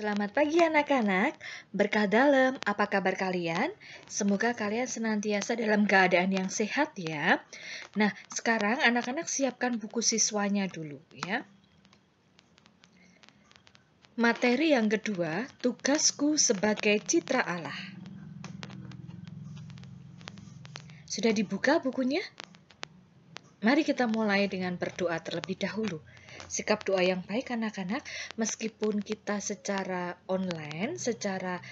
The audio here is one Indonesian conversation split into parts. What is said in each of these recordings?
Selamat pagi anak-anak, berkah dalam, apa kabar kalian? Semoga kalian senantiasa dalam keadaan yang sehat ya. Nah, sekarang anak-anak siapkan buku siswanya dulu ya. Materi yang kedua, tugasku sebagai citra Allah. Sudah dibuka bukunya? Mari kita mulai dengan berdoa terlebih dahulu. Sikap doa yang baik anak-anak, meskipun kita secara online, secara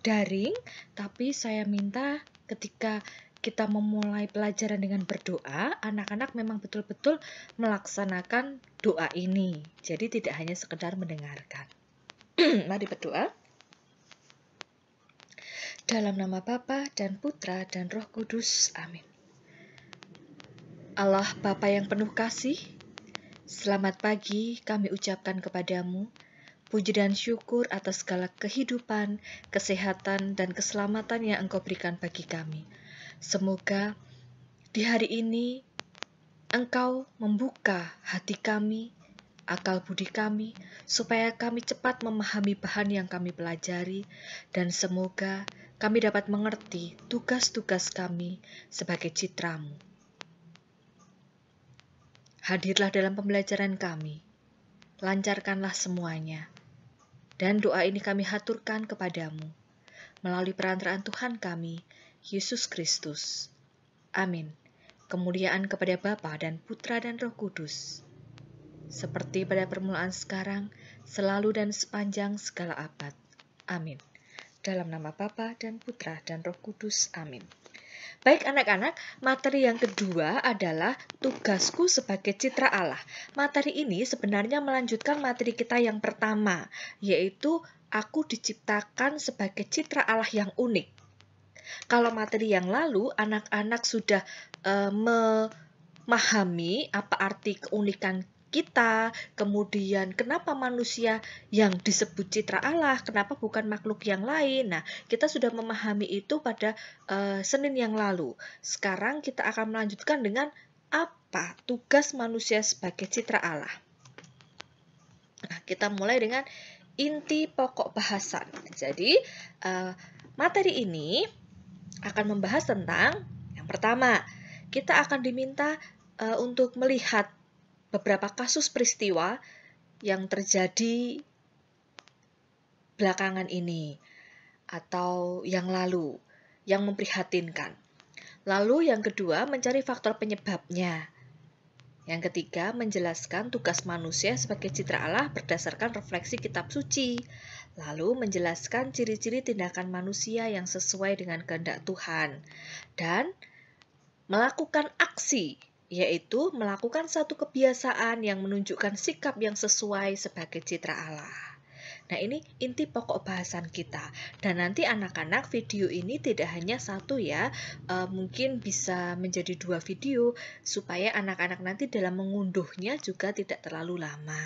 daring, tapi saya minta ketika kita memulai pelajaran dengan berdoa, anak-anak memang betul-betul melaksanakan doa ini. Jadi tidak hanya sekedar mendengarkan. Mari berdoa. Dalam nama Bapa dan Putra dan Roh Kudus. Amin. Allah Bapa yang penuh kasih, selamat pagi kami ucapkan kepadamu. Puji dan syukur atas segala kehidupan, kesehatan, dan keselamatan yang Engkau berikan bagi kami. Semoga di hari ini Engkau membuka hati kami, akal budi kami, supaya kami cepat memahami bahan yang kami pelajari, dan semoga kami dapat mengerti tugas-tugas kami sebagai citramu. Hadirlah dalam pembelajaran kami, lancarkanlah semuanya. Dan doa ini kami haturkan kepadamu, melalui perantaraan Tuhan kami, Yesus Kristus. Amin. Kemuliaan kepada Bapa dan Putra dan Roh Kudus, seperti pada permulaan sekarang, selalu dan sepanjang segala abad. Amin. Dalam nama Bapa dan Putra dan Roh Kudus. Amin. Baik anak-anak, materi yang kedua adalah tugasku sebagai citra Allah. Materi ini sebenarnya melanjutkan materi kita yang pertama, yaitu aku diciptakan sebagai citra Allah yang unik. Kalau materi yang lalu, anak-anak sudah memahami apa arti keunikan kita, kemudian kenapa manusia yang disebut citra Allah, kenapa bukan makhluk yang lain. Nah, kita sudah memahami itu pada Senin yang lalu. Sekarang kita akan melanjutkan dengan apa tugas manusia sebagai citra Allah. Nah, kita mulai dengan inti pokok bahasan. Jadi, materi ini akan membahas tentang yang pertama, kita akan diminta untuk melihat beberapa kasus peristiwa yang terjadi belakangan ini atau yang lalu yang memprihatinkan. Lalu yang kedua, mencari faktor penyebabnya. Yang ketiga, menjelaskan tugas manusia sebagai citra Allah berdasarkan refleksi kitab suci. Lalu menjelaskan ciri-ciri tindakan manusia yang sesuai dengan kehendak Tuhan. Dan melakukan aksi, yaitu melakukan satu kebiasaan yang menunjukkan sikap yang sesuai sebagai citra Allah. Nah, ini inti pokok bahasan kita. Dan nanti anak-anak video ini tidak hanya satu ya, mungkin bisa menjadi 2 video supaya anak-anak nanti dalam mengunduhnya juga tidak terlalu lama.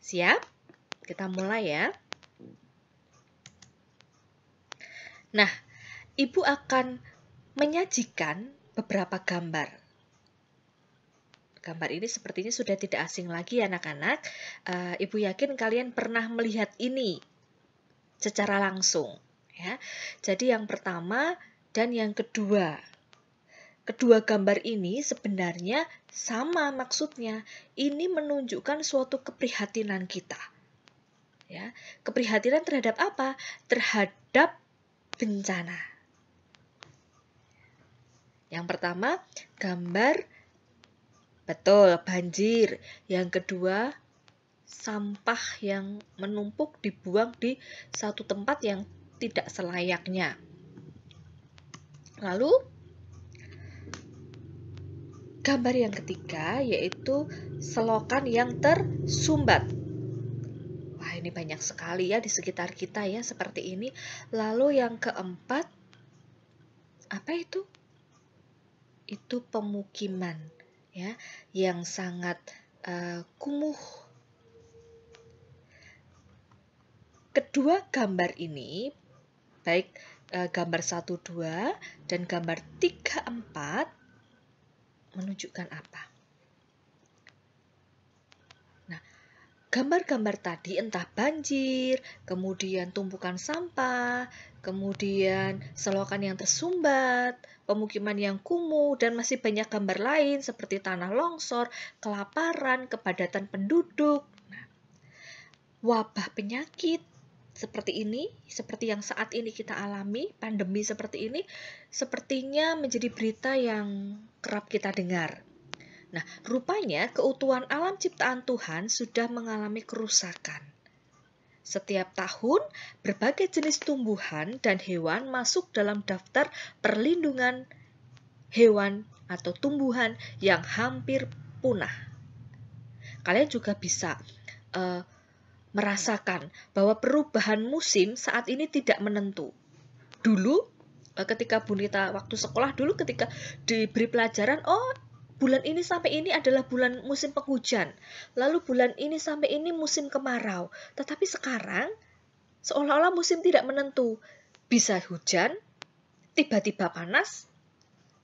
Siap? Kita mulai ya. Nah, Ibu akan menyajikan beberapa gambar. Gambar ini sepertinya sudah tidak asing lagi anak-anak. Ibu yakin kalian pernah melihat ini secara langsung. Ya. Jadi yang pertama dan yang kedua. Kedua gambar ini sebenarnya sama maksudnya. Ini menunjukkan suatu keprihatinan kita. Ya. Keprihatinan terhadap apa? Terhadap bencana. Yang pertama, gambar betul banjir. Yang kedua, sampah yang menumpuk dibuang di satu tempat yang tidak selayaknya. Lalu, gambar yang ketiga yaitu selokan yang tersumbat. Wah, ini banyak sekali ya di sekitar kita ya seperti ini. Lalu yang keempat, apa itu? Itu pemukiman ya yang sangat kumuh. Kedua gambar ini, baik gambar 1, 2 dan gambar 3, 4 menunjukkan apa? Nah, gambar-gambar tadi entah banjir, kemudian tumpukan sampah, kemudian selokan yang tersumbat, pemukiman yang kumuh, dan masih banyak gambar lain seperti tanah longsor, kelaparan, kepadatan penduduk. Nah, wabah penyakit seperti ini, seperti yang saat ini kita alami, pandemi seperti ini, sepertinya menjadi berita yang kerap kita dengar. Nah, rupanya keutuhan alam ciptaan Tuhan sudah mengalami kerusakan. Setiap tahun, berbagai jenis tumbuhan dan hewan masuk dalam daftar perlindungan hewan atau tumbuhan yang hampir punah. Kalian juga bisa merasakan bahwa perubahan musim saat ini tidak menentu. Dulu, ketika Bunita waktu sekolah dulu ketika diberi pelajaran, bulan ini sampai ini adalah bulan musim penghujan. Lalu bulan ini sampai ini musim kemarau. Tetapi sekarang seolah-olah musim tidak menentu. Bisa hujan, tiba-tiba panas,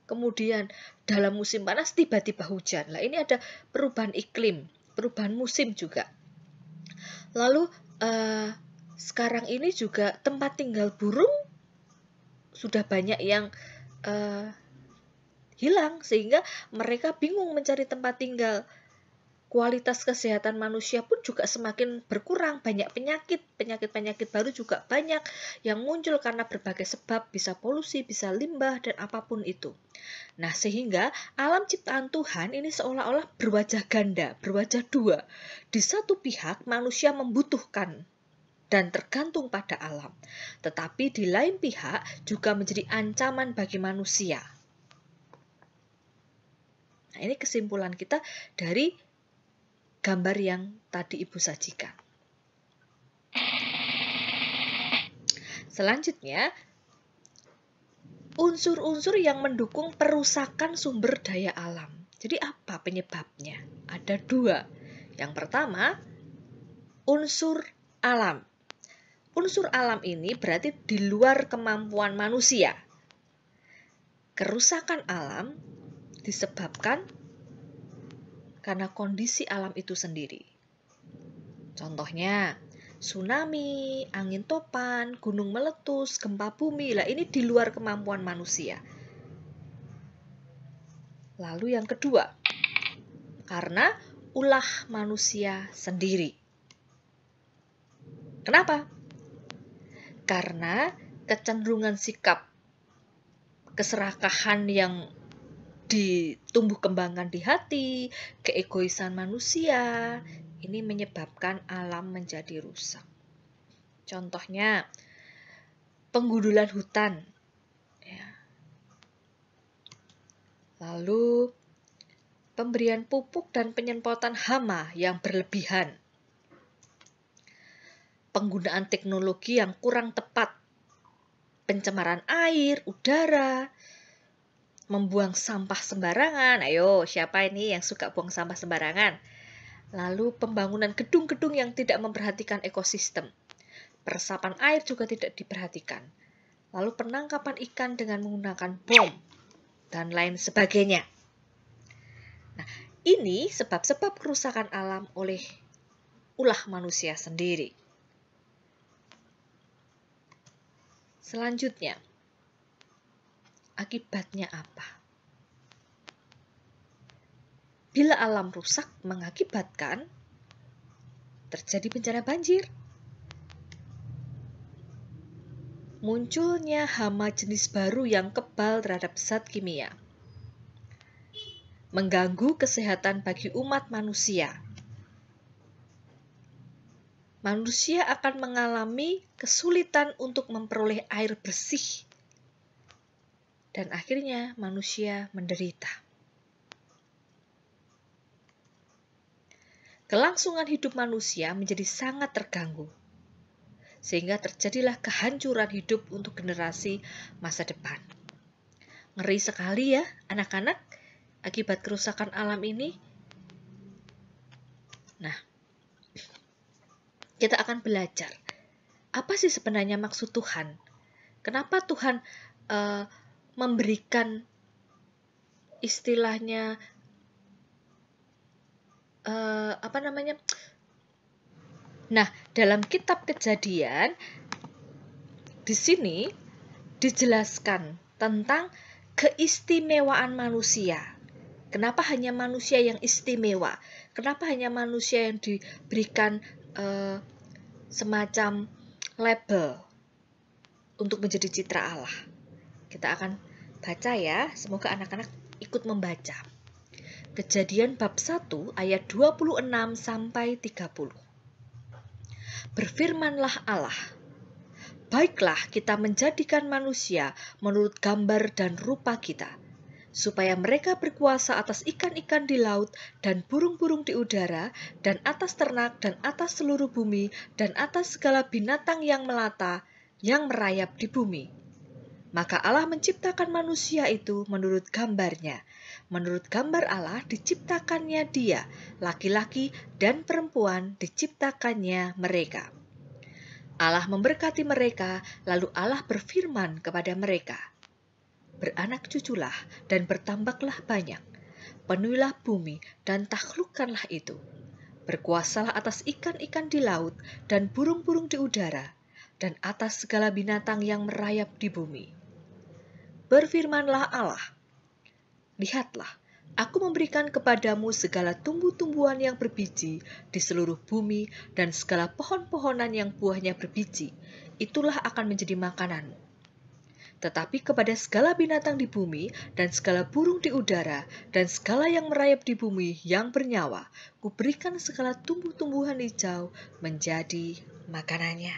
kemudian dalam musim panas tiba-tiba hujan. Lah ini ada perubahan iklim, perubahan musim juga. Lalu sekarang ini juga tempat tinggal burung sudah banyak yang hilang sehingga mereka bingung mencari tempat tinggal. Kualitas kesehatan manusia pun juga semakin berkurang, banyak penyakit baru juga banyak yang muncul karena berbagai sebab, bisa polusi, bisa limbah, dan apapun itu. Nah, sehingga alam ciptaan Tuhan ini seolah-olah berwajah ganda, berwajah dua. Di satu pihak manusia membutuhkan dan tergantung pada alam, tetapi di lain pihak juga menjadi ancaman bagi manusia. Nah, ini kesimpulan kita dari gambar yang tadi Ibu sajikan. Selanjutnya, unsur-unsur yang mendukung perusakan sumber daya alam. Jadi apa penyebabnya? Ada dua. Yang pertama, unsur alam. Unsur alam ini berarti di luar kemampuan manusia. Kerusakan alam disebabkan karena kondisi alam itu sendiri. Contohnya, tsunami, angin topan, gunung meletus, gempa bumi. Lah ini di luar kemampuan manusia. Lalu yang kedua, karena ulah manusia sendiri. Kenapa? Karena kecenderungan sikap keserakahan yang ditumbuh kembangkan di hati, keegoisan manusia, ini menyebabkan alam menjadi rusak. Contohnya, penggundulan hutan. Lalu, pemberian pupuk dan penyemprotan hama yang berlebihan. Penggunaan teknologi yang kurang tepat. Pencemaran air, udara, membuang sampah sembarangan. Ayo, siapa ini yang suka buang sampah sembarangan? Lalu pembangunan gedung-gedung yang tidak memperhatikan ekosistem. Peresapan air juga tidak diperhatikan. Lalu penangkapan ikan dengan menggunakan bom dan lain sebagainya. Nah, ini sebab-sebab kerusakan alam oleh ulah manusia sendiri. Selanjutnya, akibatnya apa? Bila alam rusak mengakibatkan terjadi bencana banjir, munculnya hama jenis baru yang kebal terhadap zat kimia, mengganggu kesehatan bagi umat manusia. Manusia akan mengalami kesulitan untuk memperoleh air bersih, dan akhirnya manusia menderita. Kelangsungan hidup manusia menjadi sangat terganggu, sehingga terjadilah kehancuran hidup untuk generasi masa depan. Ngeri sekali ya anak-anak akibat kerusakan alam ini. Nah, kita akan belajar apa sih sebenarnya maksud Tuhan. Kenapa Tuhan memberikan istilahnya Nah, dalam kitab Kejadian di sini dijelaskan tentang keistimewaan manusia. Kenapa hanya manusia yang istimewa? Kenapa hanya manusia yang diberikan semacam label untuk menjadi citra Allah? Kita akan baca ya, semoga anak-anak ikut membaca. Kejadian bab 1 ayat 26 sampai 30. Berfirmanlah Allah, baiklah kita menjadikan manusia menurut gambar dan rupa kita, supaya mereka berkuasa atas ikan-ikan di laut dan burung-burung di udara, dan atas ternak dan atas seluruh bumi, dan atas segala binatang yang melata, yang merayap di bumi. Maka Allah menciptakan manusia itu menurut gambarnya. Menurut gambar Allah diciptakannya dia, laki-laki dan perempuan diciptakannya mereka. Allah memberkati mereka, lalu Allah berfirman kepada mereka, beranak cuculah dan bertambahlah banyak, penuhilah bumi dan taklukkanlah itu. Berkuasalah atas ikan-ikan di laut dan burung-burung di udara, dan atas segala binatang yang merayap di bumi. Berfirmanlah Allah, lihatlah, aku memberikan kepadamu segala tumbuh-tumbuhan yang berbiji di seluruh bumi dan segala pohon-pohonan yang buahnya berbiji, itulah akan menjadi makananmu. Tetapi kepada segala binatang di bumi dan segala burung di udara dan segala yang merayap di bumi yang bernyawa, kuberikan segala tumbuh-tumbuhan hijau menjadi makanannya.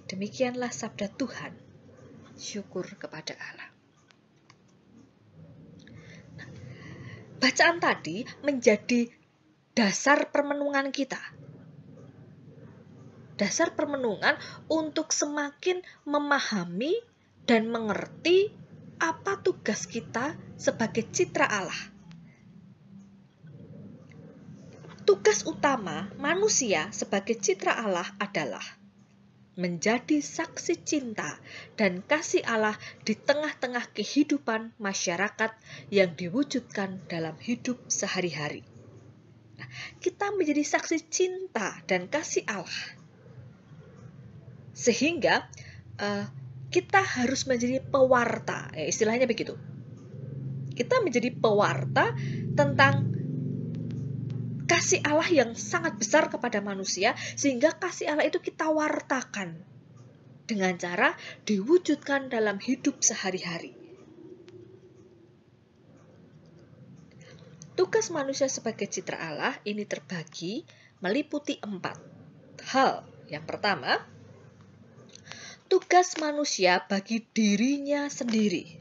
Demikianlah sabda Tuhan. Syukur kepada Allah. Bacaan tadi menjadi dasar permenungan kita. Dasar permenungan untuk semakin memahami dan mengerti apa tugas kita sebagai citra Allah. Tugas utama manusia sebagai citra Allah adalah menjadi saksi cinta dan kasih Allah di tengah-tengah kehidupan masyarakat yang diwujudkan dalam hidup sehari-hari. Nah, kita menjadi saksi cinta dan kasih Allah, sehingga kita harus menjadi pewarta, istilahnya begitu. Kita menjadi pewarta tentang kasih Allah yang sangat besar kepada manusia, sehingga kasih Allah itu kita wartakan dengan cara diwujudkan dalam hidup sehari-hari. Tugas manusia sebagai citra Allah ini terbagi meliputi 4 hal. Yang pertama, tugas manusia bagi dirinya sendiri.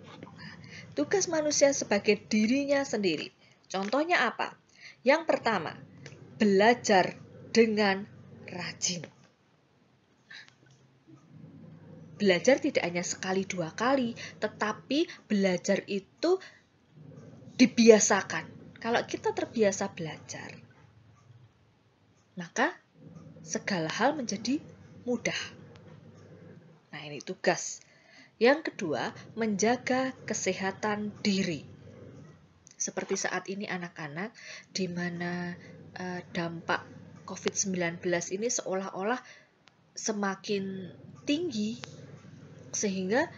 Tugas manusia sebagai dirinya sendiri. Contohnya apa? Yang pertama, belajar dengan rajin. Belajar tidak hanya sekali dua kali, tetapi belajar itu dibiasakan. Kalau kita terbiasa belajar, maka segala hal menjadi mudah. Nah, ini tugas. Yang kedua, menjaga kesehatan diri. Seperti saat ini anak-anak, di mana dampak COVID-19 ini seolah-olah semakin tinggi, sehingga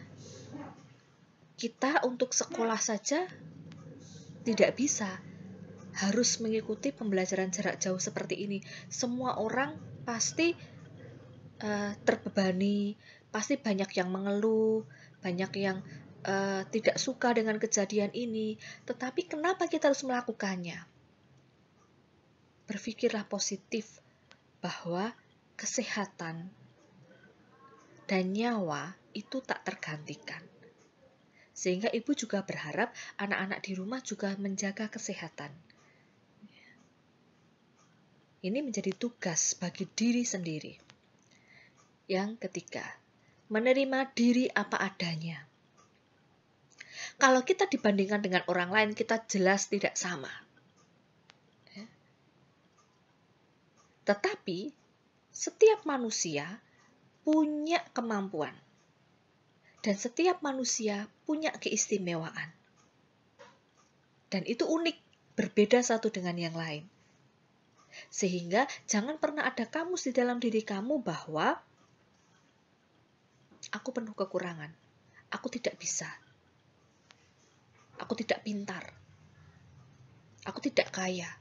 kita untuk sekolah saja tidak bisa, harus mengikuti pembelajaran jarak jauh seperti ini. Semua orang pasti terbebani, pasti banyak yang mengeluh, banyak yang tidak suka dengan kejadian ini. Tetapi kenapa kita harus melakukannya? Berpikirlah positif bahwa kesehatan dan nyawa itu tak tergantikan. Sehingga ibu juga berharap anak-anak di rumah juga menjaga kesehatan. Ini menjadi tugas bagi diri sendiri. Yang ketiga, menerima diri apa adanya. Kalau kita dibandingkan dengan orang lain, kita jelas tidak sama. Tetapi setiap manusia punya kemampuan. Dan setiap manusia punya keistimewaan. Dan itu unik, berbeda satu dengan yang lain. Sehingga jangan pernah ada kamus di dalam diri kamu bahwa aku penuh kekurangan, aku tidak bisa, aku tidak pintar, aku tidak kaya,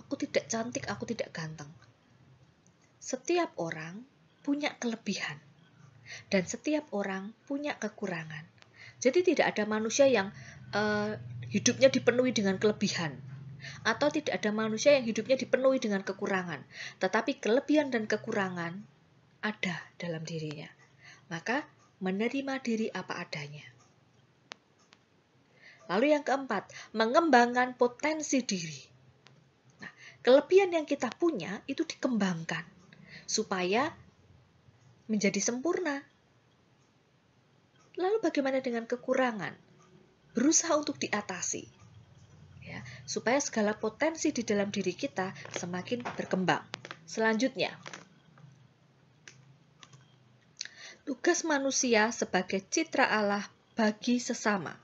aku tidak cantik, aku tidak ganteng. Setiap orang punya kelebihan dan setiap orang punya kekurangan. Jadi tidak ada manusia yang hidupnya dipenuhi dengan kelebihan, atau tidak ada manusia yang hidupnya dipenuhi dengan kekurangan. Tetapi kelebihan dan kekurangan ada dalam dirinya. Maka menerima diri apa adanya. Lalu yang keempat, mengembangkan potensi diri. Nah, kelebihan yang kita punya itu dikembangkan supaya menjadi sempurna. Lalu bagaimana dengan kekurangan? Berusaha untuk diatasi, ya, supaya segala potensi di dalam diri kita semakin berkembang. Selanjutnya, tugas manusia sebagai citra Allah bagi sesama.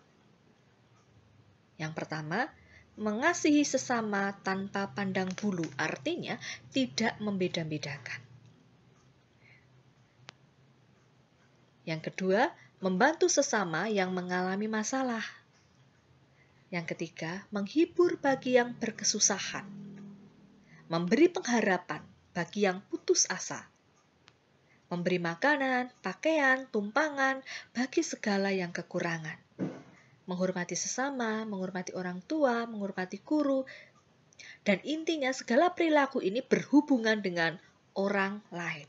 Yang pertama, mengasihi sesama tanpa pandang bulu, artinya tidak membeda-bedakan. Yang kedua, membantu sesama yang mengalami masalah. Yang ketiga, menghibur bagi yang berkesusahan. Memberi pengharapan bagi yang putus asa. Memberi makanan, pakaian, tumpangan bagi segala yang kekurangan. Menghormati sesama, menghormati orang tua, menghormati guru. Dan intinya segala perilaku ini berhubungan dengan orang lain.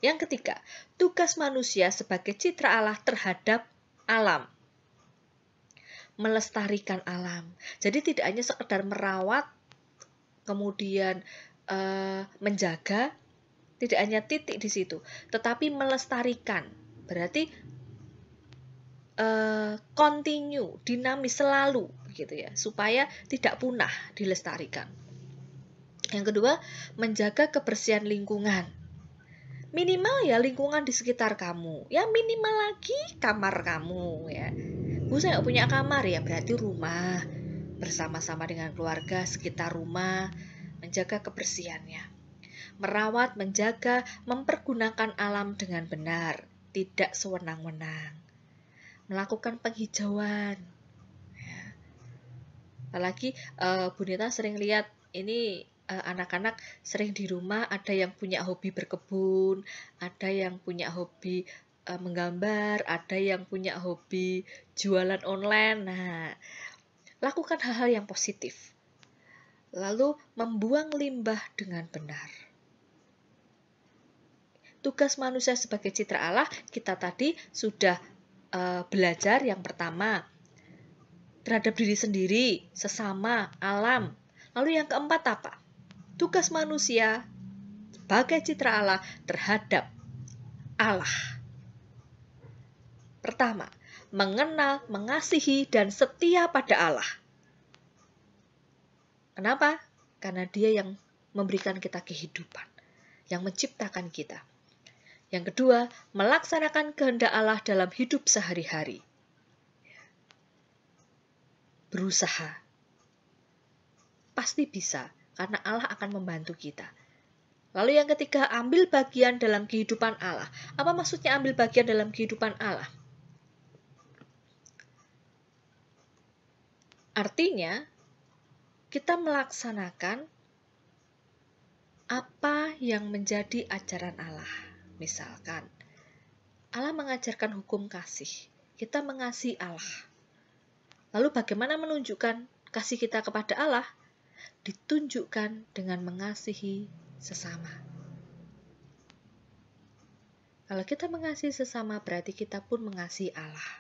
Yang ketiga, tugas manusia sebagai citra Allah terhadap alam. Melestarikan alam. Jadi tidak hanya sekedar merawat, kemudian menjaga, tidak hanya titik di situ, tetapi melestarikan. Berarti continue, dinamis selalu, begitu ya, supaya tidak punah, dilestarikan. Yang kedua, menjaga kebersihan lingkungan. Minimal ya lingkungan di sekitar kamu, ya minimal lagi kamar kamu ya. Bu, saya nggak punya kamar, ya berarti rumah, bersama-sama dengan keluarga sekitar rumah, menjaga kebersihannya. Merawat, menjaga, mempergunakan alam dengan benar, tidak sewenang-wenang. Melakukan penghijauan. Ya. Apalagi Bu Nita sering lihat ini anak-anak sering di rumah ada yang punya hobi berkebun, ada yang punya hobi menggambar, ada yang punya hobi jualan online. Nah, lakukan hal-hal yang positif. Lalu membuang limbah dengan benar. Tugas manusia sebagai citra Allah, kita tadi sudah belajar yang pertama terhadap diri sendiri, sesama, alam. Lalu yang keempat apa? Tugas manusia sebagai citra Allah terhadap Allah. Pertama, mengenal, mengasihi, dan setia pada Allah. Kenapa? Karena Dia yang memberikan kita kehidupan, yang menciptakan kita. Yang kedua, melaksanakan kehendak Allah dalam hidup sehari-hari. Berusaha. Pasti bisa, karena Allah akan membantu kita. Lalu yang ketiga, ambil bagian dalam kehidupan Allah. Apa maksudnya ambil bagian dalam kehidupan Allah? Artinya, kita melaksanakan apa yang menjadi ajaran Allah. Misalkan, Allah mengajarkan hukum kasih. Kita mengasihi Allah. Lalu bagaimana menunjukkan kasih kita kepada Allah? Ditunjukkan dengan mengasihi sesama. Kalau kita mengasihi sesama, berarti kita pun mengasihi Allah.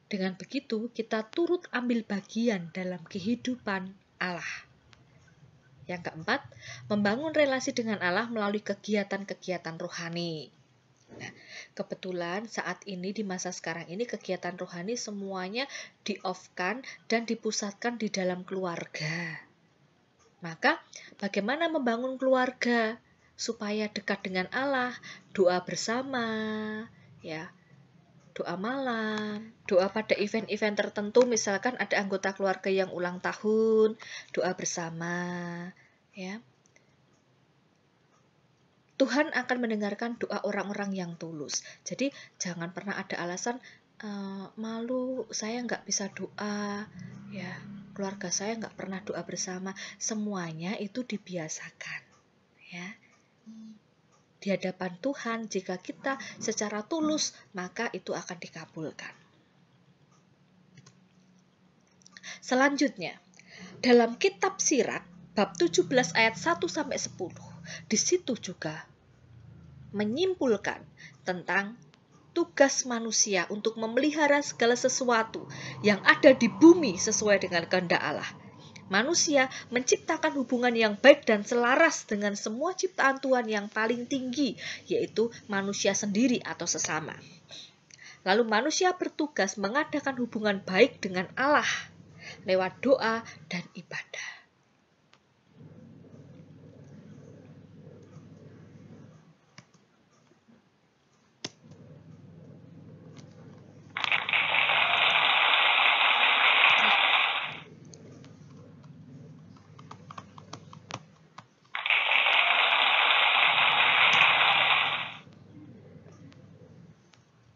Dengan begitu, kita turut ambil bagian dalam kehidupan Allah. Yang keempat, membangun relasi dengan Allah melalui kegiatan-kegiatan rohani. Nah, kebetulan saat ini di masa sekarang ini kegiatan rohani semuanya di-off-kan dan dipusatkan di dalam keluarga. Maka, bagaimana membangun keluarga supaya dekat dengan Allah? Doa bersama, ya. doa malam, doa pada event-event tertentu, misalkan ada anggota keluarga yang ulang tahun, doa bersama, ya. Tuhan akan mendengarkan doa orang-orang yang tulus. Jadi jangan pernah ada alasan malu, saya nggak bisa doa, ya, keluarga saya nggak pernah doa bersama. Semuanya itu dibiasakan, ya. Di hadapan Tuhan, jika kita secara tulus, maka itu akan dikabulkan. Selanjutnya, dalam kitab Sirat, bab 17 ayat 1-10, di situ juga menyimpulkan tentang tugas manusia untuk memelihara segala sesuatu yang ada di bumi sesuai dengan kehendak Allah. Manusia menciptakan hubungan yang baik dan selaras dengan semua ciptaan Tuhan yang paling tinggi, yaitu manusia sendiri atau sesama. Lalu manusia bertugas mengadakan hubungan baik dengan Allah lewat doa dan ibadah.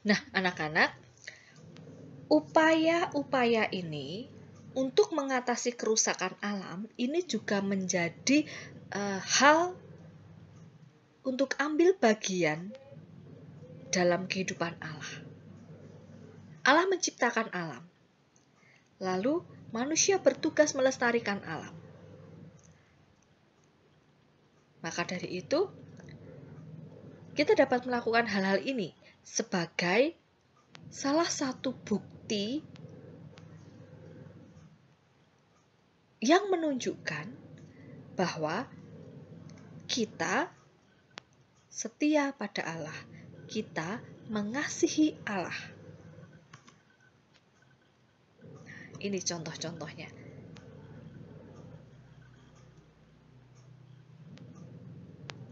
Nah, anak-anak, upaya-upaya ini untuk mengatasi kerusakan alam ini juga menjadi hal untuk ambil bagian dalam kehidupan Allah. Allah menciptakan alam, lalu manusia bertugas melestarikan alam. Maka dari itu, kita dapat melakukan hal-hal ini sebagai salah satu bukti yang menunjukkan bahwa kita setia pada Allah, kita mengasihi Allah. Ini contoh-contohnya.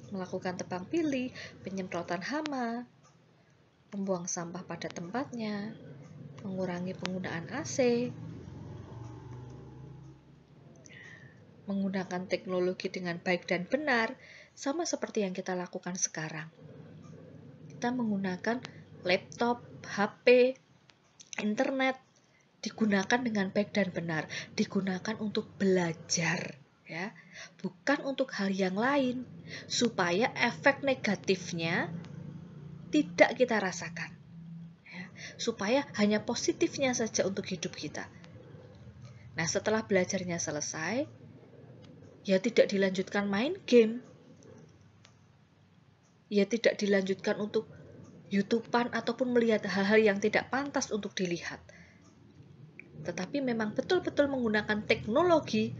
Melakukan tebang pilih, penyemprotan hama, membuang sampah pada tempatnya, mengurangi penggunaan AC, menggunakan teknologi dengan baik dan benar, sama seperti yang kita lakukan sekarang. Kita menggunakan laptop, HP, internet, digunakan dengan baik dan benar, digunakan untuk belajar, ya, bukan untuk hal yang lain, supaya efek negatifnya tidak kita rasakan, ya, supaya hanya positifnya saja untuk hidup kita. Nah, setelah belajarnya selesai, ya tidak dilanjutkan main game, ya tidak dilanjutkan untuk YouTubean ataupun melihat hal-hal yang tidak pantas untuk dilihat. Tetapi memang betul-betul menggunakan teknologi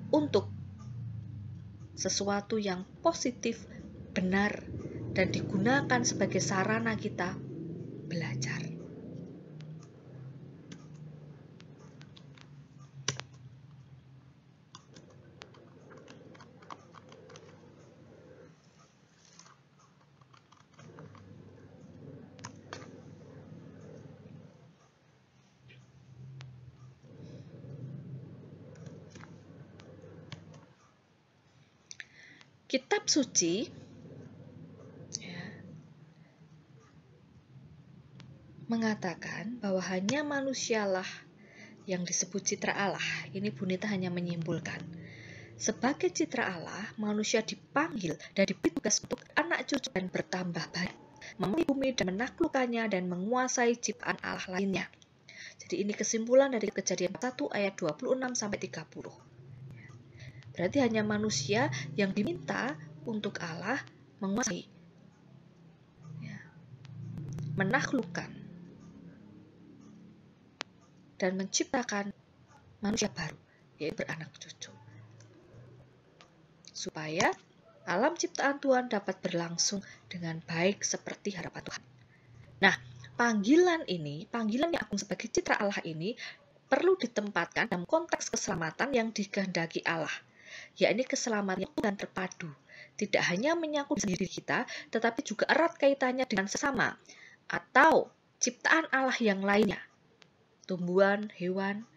untuk sesuatu yang positif, benar, dan digunakan sebagai sarana kita belajar. Kitab suci mengatakan bahwa hanya manusialah yang disebut citra Allah. Ini Bu Nita hanya menyimpulkan. Sebagai citra Allah, manusia dipanggil dan diberi tugas untuk anak cucu dan bertambah banyak, memenuhi bumi dan menaklukkannya dan menguasai ciptaan Allah lainnya. Jadi ini kesimpulan dari Kejadian 1 ayat 26-30. Berarti hanya manusia yang diminta untuk Allah menguasai, ya, menaklukkan, dan menciptakan manusia baru, yaitu beranak cucu. Supaya alam ciptaan Tuhan dapat berlangsung dengan baik seperti harapan Tuhan. Nah, panggilan yang agung sebagai citra Allah ini perlu ditempatkan dalam konteks keselamatan yang dikehendaki Allah, yakni keselamatan yang Tuhan terpadu, tidak hanya menyangkut diri kita, tetapi juga erat kaitannya dengan sesama, atau ciptaan Allah yang lainnya, tumbuhan, hewan.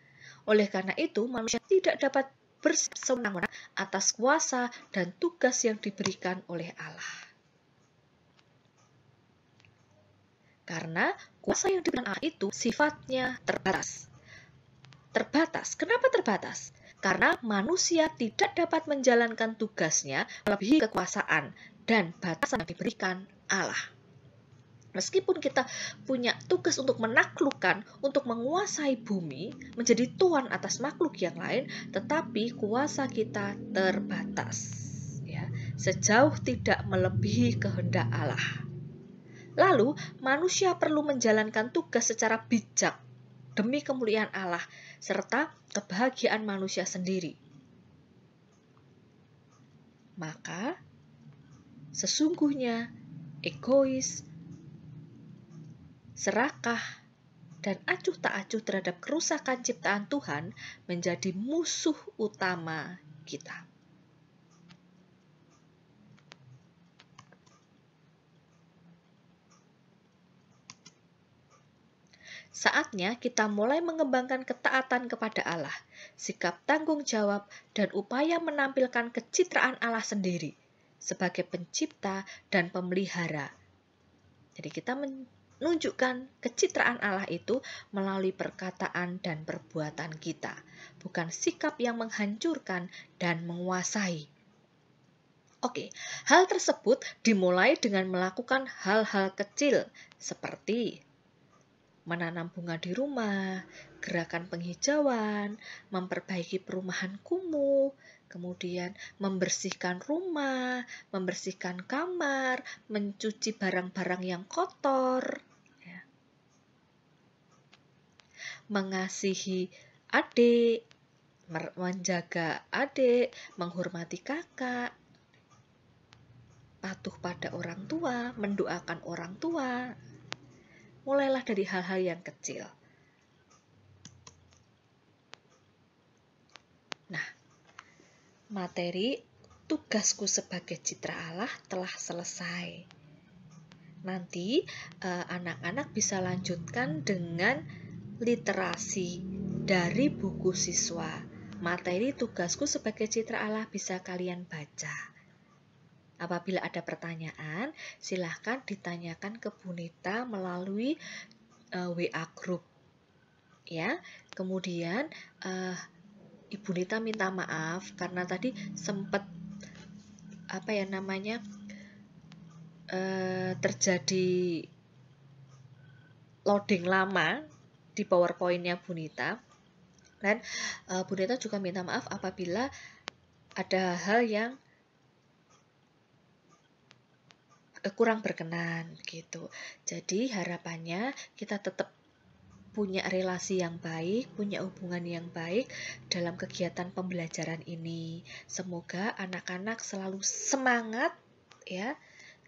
Oleh karena itu, manusia tidak dapat berwenang-wenang atas kuasa dan tugas yang diberikan oleh Allah. Karena kuasa yang diberikan Allah itu sifatnya terbatas. Terbatas. Kenapa terbatas? Karena manusia tidak dapat menjalankan tugasnya melebihi kekuasaan dan batasan yang diberikan Allah. Meskipun kita punya tugas untuk menaklukkan, untuk menguasai bumi, menjadi tuan atas makhluk yang lain, tetapi kuasa kita terbatas. Ya, sejauh tidak melebihi kehendak Allah. Lalu, manusia perlu menjalankan tugas secara bijak demi kemuliaan Allah, serta kebahagiaan manusia sendiri. Maka, sesungguhnya egois, serakah, dan acuh tak acuh terhadap kerusakan ciptaan Tuhan menjadi musuh utama kita. Saatnya kita mulai mengembangkan ketaatan kepada Allah, sikap tanggung jawab, dan upaya menampilkan kecitraan Allah sendiri sebagai pencipta dan pemelihara. Jadi kita menunjukkan kecitraan Allah itu melalui perkataan dan perbuatan kita, bukan sikap yang menghancurkan dan menguasai. Oke, hal tersebut dimulai dengan melakukan hal-hal kecil seperti menanam bunga di rumah, gerakan penghijauan, memperbaiki perumahan kumuh, kemudian membersihkan rumah, membersihkan kamar, mencuci barang-barang yang kotor, ya. Mengasihi adik, menjaga adik, menghormati kakak, patuh pada orang tua, mendoakan orang tua. Mulailah dari hal-hal yang kecil. Nah, materi tugasku sebagai citra Allah telah selesai. Nanti anak-anak bisa lanjutkan dengan literasi dari buku siswa. Materi tugasku sebagai citra Allah bisa kalian baca. Apabila ada pertanyaan, silahkan ditanyakan ke Bu Nita melalui WA Group. Ya, kemudian Ibu Nita minta maaf karena tadi sempat terjadi loading lama di PowerPoint-nya Bu Nita. Dan Bu Nita juga minta maaf apabila ada hal yang kurang berkenan gitu. Jadi harapannya kita tetap punya relasi yang baik, punya hubungan yang baik dalam kegiatan pembelajaran ini. Semoga anak-anak selalu semangat ya.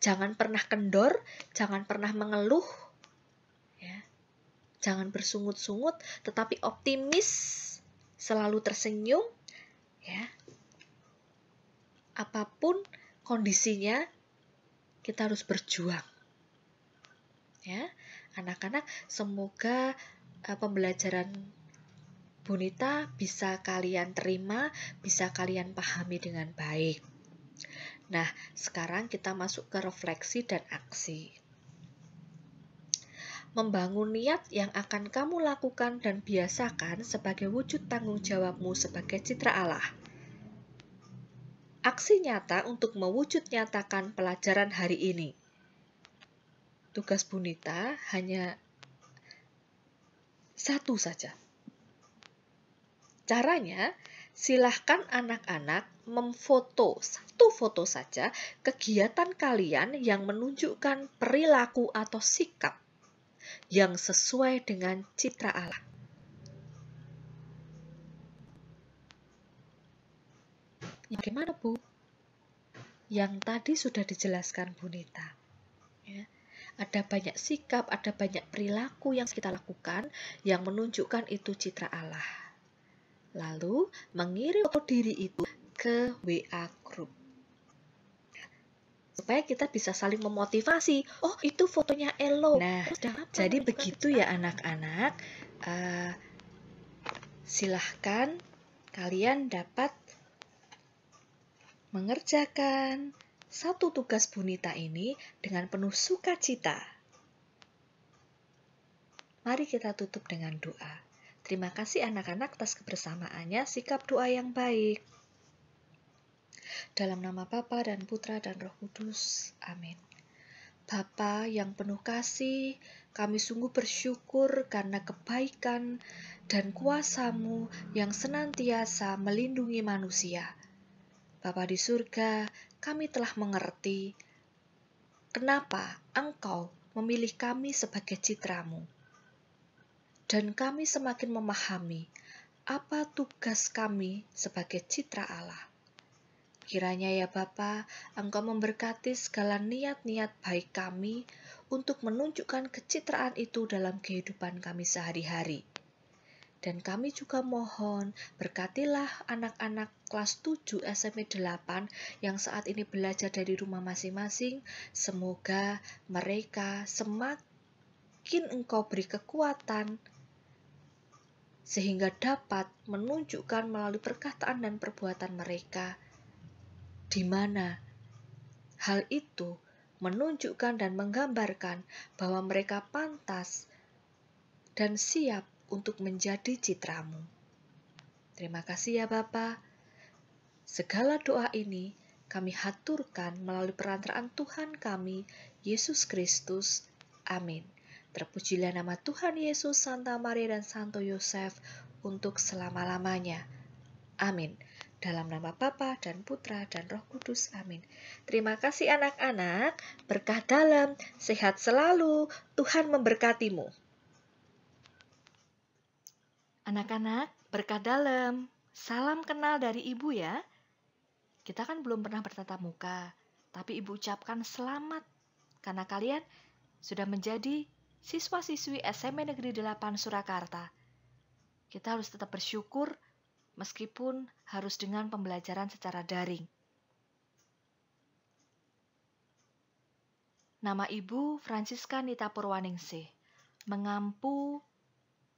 Jangan pernah kendor, jangan pernah mengeluh ya. Jangan bersungut-sungut, tetapi optimis, selalu tersenyum ya. Apapun kondisinya, kita harus berjuang. Ya, anak-anak, semoga pembelajaran Bu Nita bisa kalian terima, bisa kalian pahami dengan baik. Nah, sekarang kita masuk ke refleksi dan aksi. Membangun niat yang akan kamu lakukan dan biasakan sebagai wujud tanggung jawabmu sebagai citra Allah. Aksi nyata untuk mewujud nyatakan pelajaran hari ini. Tugas Bu Nita hanya satu saja. Caranya, silahkan anak-anak memfoto satu foto saja kegiatan kalian yang menunjukkan perilaku atau sikap yang sesuai dengan citra Allah. Bagaimana Bu? Yang tadi sudah dijelaskan Bu Nita. Ya. Ada banyak sikap, ada banyak perilaku yang kita lakukan yang menunjukkan itu citra Allah. Lalu mengirim foto diri itu ke WA Group. supaya kita bisa saling memotivasi. Oh, itu fotonya Elo. Nah, jadi begitu ya anak-anak. Silahkan kalian dapat mengerjakan satu tugas Bunita ini dengan penuh sukacita. Mari kita tutup dengan doa. Terima kasih anak-anak atas kebersamaannya, sikap doa yang baik. Dalam nama Bapa dan Putra dan Roh Kudus. Amin. Bapa yang penuh kasih, kami sungguh bersyukur karena kebaikan dan kuasa-Mu yang senantiasa melindungi manusia. Bapa di surga, kami telah mengerti kenapa Engkau memilih kami sebagai citra-Mu. Dan kami semakin memahami apa tugas kami sebagai citra Allah. Kiranya ya Bapa, Engkau memberkati segala niat-niat baik kami untuk menunjukkan kecitraan itu dalam kehidupan kami sehari-hari. Dan kami juga mohon, berkatilah anak-anak kelas 7 SMP 8 yang saat ini belajar dari rumah masing-masing. Semoga mereka semakin Engkau beri kekuatan, sehingga dapat menunjukkan melalui perkataan dan perbuatan mereka, di mana hal itu menunjukkan dan menggambarkan bahwa mereka pantas dan siap untuk menjadi citra-Mu. Terima kasih ya Bapa. Segala doa ini kami haturkan melalui perantaraan Tuhan kami, Yesus Kristus. Amin. Terpujilah nama Tuhan Yesus, Santa Maria dan Santo Yosef untuk selama-lamanya. Amin. Dalam nama Bapa dan Putra dan Roh Kudus. Amin. Terima kasih anak-anak. Berkah dalam, sehat selalu. Tuhan memberkatimu. Anak-anak, berkah dalam. Salam kenal dari Ibu ya. Kita kan belum pernah bertatap muka, tapi Ibu ucapkan selamat karena kalian sudah menjadi siswa-siswi SMP Negeri 8 Surakarta. Kita harus tetap bersyukur meskipun harus dengan pembelajaran secara daring. Nama Ibu Francisca Nita Purwaningsih, mengampu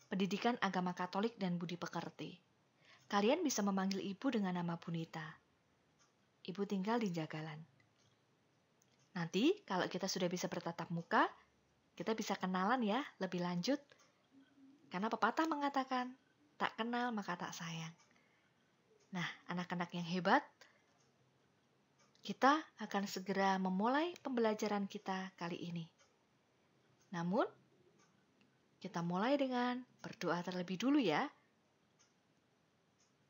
pendidikan agama Katolik dan budi pekerti. Kalian bisa memanggil Ibu dengan nama Bunita. Ibu tinggal di Jagalan. Nanti kalau kita sudah bisa bertatap muka, kita bisa kenalan ya lebih lanjut. Karena pepatah mengatakan, tak kenal maka tak sayang. Nah, anak-anak yang hebat, kita akan segera memulai pembelajaran kita kali ini. Namun, kita mulai dengan berdoa terlebih dulu ya.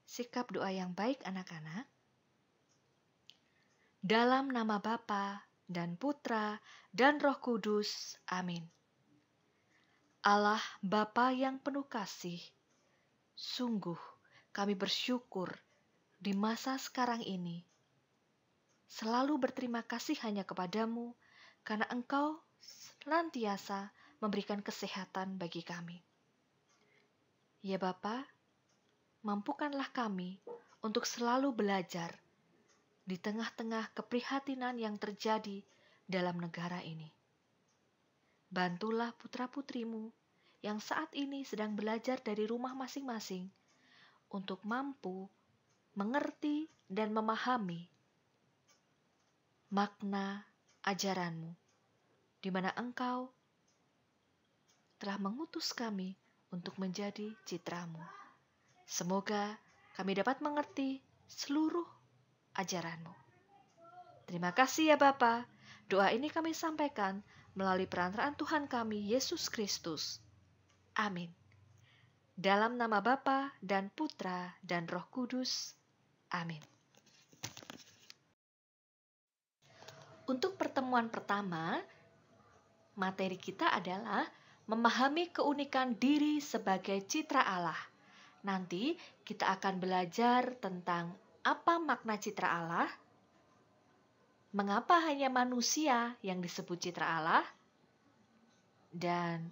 Sikap doa yang baik anak-anak. Dalam nama Bapa dan Putra dan Roh Kudus. Amin. Allah Bapa yang penuh kasih, sungguh kami bersyukur di masa sekarang ini. Selalu berterima kasih hanya kepadamu, karena Engkau senantiasa memberikan kesehatan bagi kami. Ya Bapa, mampukanlah kami untuk selalu belajar di tengah-tengah keprihatinan yang terjadi dalam negara ini. Bantulah putra-putrimu yang saat ini sedang belajar dari rumah masing-masing untuk mampu mengerti dan memahami makna ajaranmu, di mana Engkau telah mengutus kami untuk menjadi citramu. Semoga kami dapat mengerti seluruh ajaranmu. Terima kasih ya Bapa. Doa ini kami sampaikan melalui perantaraan Tuhan kami, Yesus Kristus. Amin. Dalam nama Bapa dan Putra dan Roh Kudus. Amin. Untuk pertemuan pertama, materi kita adalah memahami keunikan diri sebagai citra Allah. Nanti kita akan belajar tentang apa makna citra Allah, mengapa hanya manusia yang disebut citra Allah, dan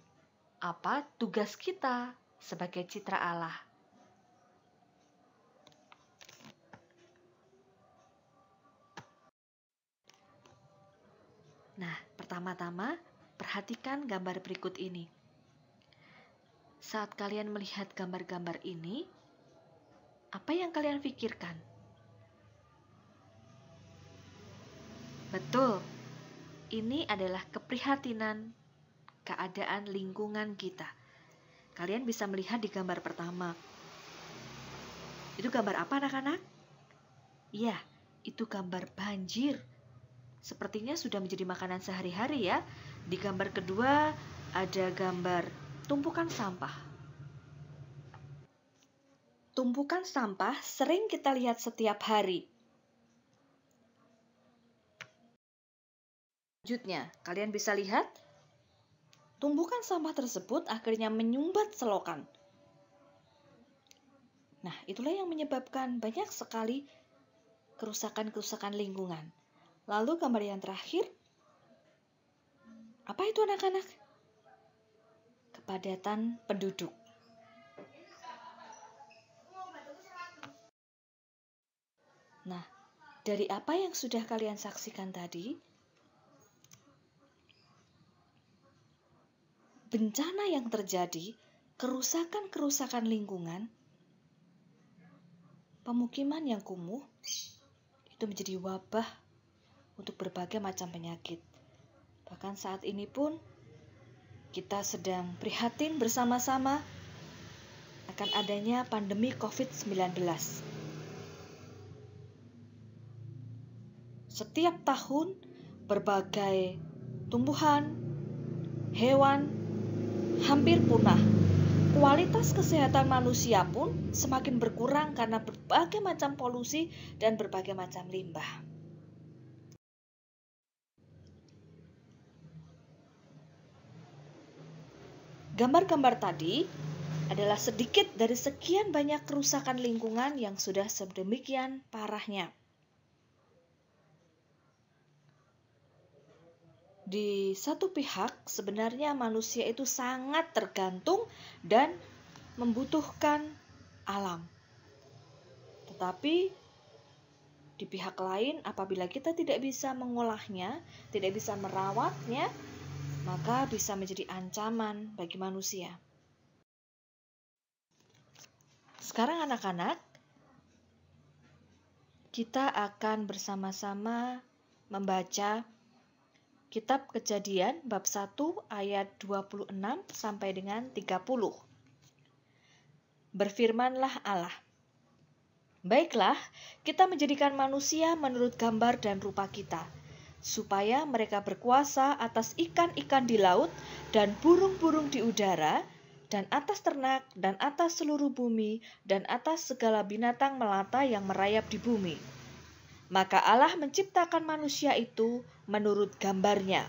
apa tugas kita sebagai citra Allah. Nah, pertama-tama perhatikan gambar berikut ini. Saat kalian melihat gambar-gambar ini, apa yang kalian pikirkan? Betul, ini adalah keprihatinan keadaan lingkungan kita. Kalian bisa melihat di gambar pertama. Itu gambar apa, anak-anak? Iya, itu gambar banjir. Sepertinya sudah menjadi makanan sehari-hari ya. Di gambar kedua ada gambar tumpukan sampah. Tumpukan sampah sering kita lihat setiap hari. Selanjutnya, kalian bisa lihat tumpukan sampah tersebut akhirnya menyumbat selokan. Nah, itulah yang menyebabkan banyak sekali kerusakan-kerusakan lingkungan. Lalu gambar yang terakhir, apa itu anak-anak? Kepadatan penduduk. Nah, dari apa yang sudah kalian saksikan tadi, bencana yang terjadi, kerusakan-kerusakan lingkungan, pemukiman yang kumuh, itu menjadi wabah untuk berbagai macam penyakit. Bahkan saat ini pun kita sedang prihatin bersama-sama akan adanya pandemi COVID-19. Setiap tahun berbagai tumbuhan, hewan hampir punah. Kualitas kesehatan manusia pun semakin berkurang karena berbagai macam polusi dan berbagai macam limbah. Gambar-gambar tadi adalah sedikit dari sekian banyak kerusakan lingkungan yang sudah sedemikian parahnya. Di satu pihak, sebenarnya manusia itu sangat tergantung dan membutuhkan alam. Tetapi di pihak lain, apabila kita tidak bisa mengolahnya, tidak bisa merawatnya, maka bisa menjadi ancaman bagi manusia. Sekarang anak-anak, kita akan bersama-sama membaca Kitab Kejadian bab 1 ayat 26 sampai dengan 30. Berfirmanlah Allah, "Baiklah, kita menjadikan manusia menurut gambar dan rupa kita, supaya mereka berkuasa atas ikan-ikan di laut dan burung-burung di udara, dan atas ternak, dan atas seluruh bumi, dan atas segala binatang melata yang merayap di bumi." Maka Allah menciptakan manusia itu menurut gambarnya.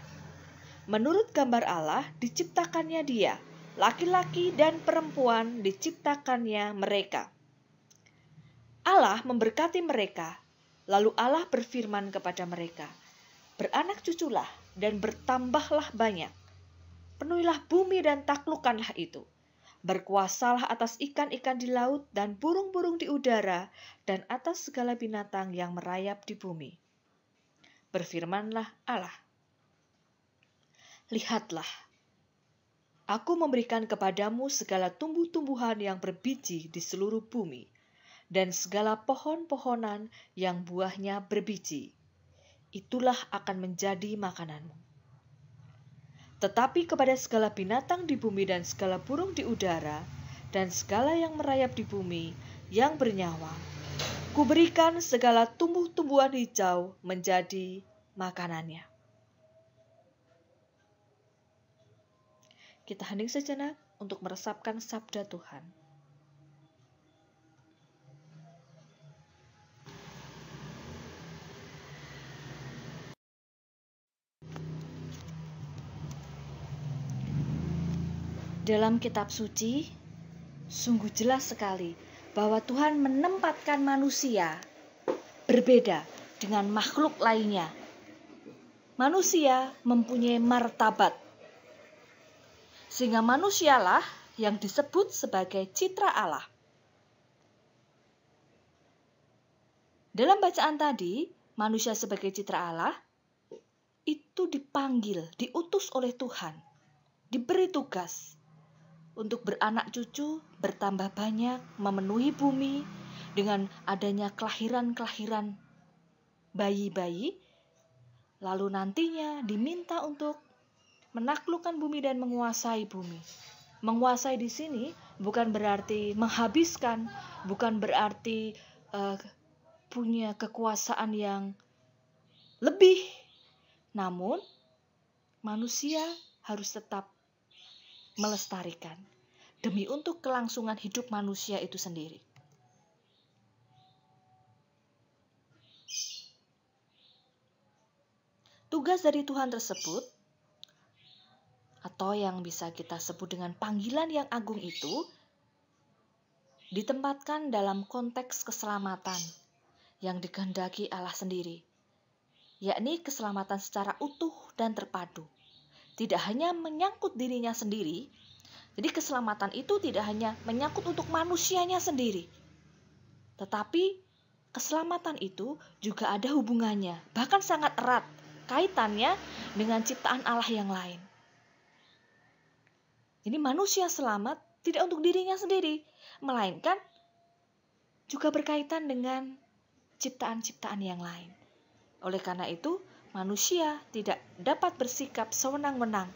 Menurut gambar Allah diciptakannya dia, laki-laki dan perempuan diciptakannya mereka. Allah memberkati mereka, lalu Allah berfirman kepada mereka, "Beranak cuculah dan bertambahlah banyak. Penuhilah bumi dan taklukkanlah itu. Berkuasalah atas ikan-ikan di laut dan burung-burung di udara dan atas segala binatang yang merayap di bumi." Berfirmanlah Allah, "Lihatlah, aku memberikan kepadamu segala tumbuh-tumbuhan yang berbiji di seluruh bumi, dan segala pohon-pohonan yang buahnya berbiji. Itulah akan menjadi makananmu. Tetapi kepada segala binatang di bumi dan segala burung di udara, dan segala yang merayap di bumi yang bernyawa, kuberikan segala tumbuh-tumbuhan hijau menjadi makanannya." Kita hening sejenak untuk meresapkan sabda Tuhan. Dalam kitab suci, sungguh jelas sekali bahwa Tuhan menempatkan manusia berbeda dengan makhluk lainnya. Manusia mempunyai martabat, sehingga manusialah yang disebut sebagai citra Allah. Dalam bacaan tadi, manusia sebagai citra Allah itu itu dipanggil, diutus oleh Tuhan, diberi tugas untuk beranak cucu, bertambah banyak, memenuhi bumi dengan adanya kelahiran-kelahiran bayi-bayi, lalu nantinya diminta untuk menaklukkan bumi dan menguasai bumi. Menguasai di sini bukan berarti menghabiskan, bukan berarti punya kekuasaan yang lebih. Namun, manusia harus tetap melestarikan demi untuk kelangsungan hidup manusia itu sendiri. Tugas dari Tuhan tersebut, atau yang bisa kita sebut dengan panggilan yang agung itu, ditempatkan dalam konteks keselamatan yang dikehendaki Allah sendiri, yakni keselamatan secara utuh dan terpadu. Tidak hanya menyangkut dirinya sendiri, jadi keselamatan itu tidak hanya menyangkut untuk manusianya sendiri, tetapi keselamatan itu juga ada hubungannya, bahkan sangat erat kaitannya dengan ciptaan Allah yang lain. Jadi manusia selamat tidak untuk dirinya sendiri, melainkan juga berkaitan dengan ciptaan-ciptaan yang lain. Oleh karena itu, manusia tidak dapat bersikap sewenang-wenang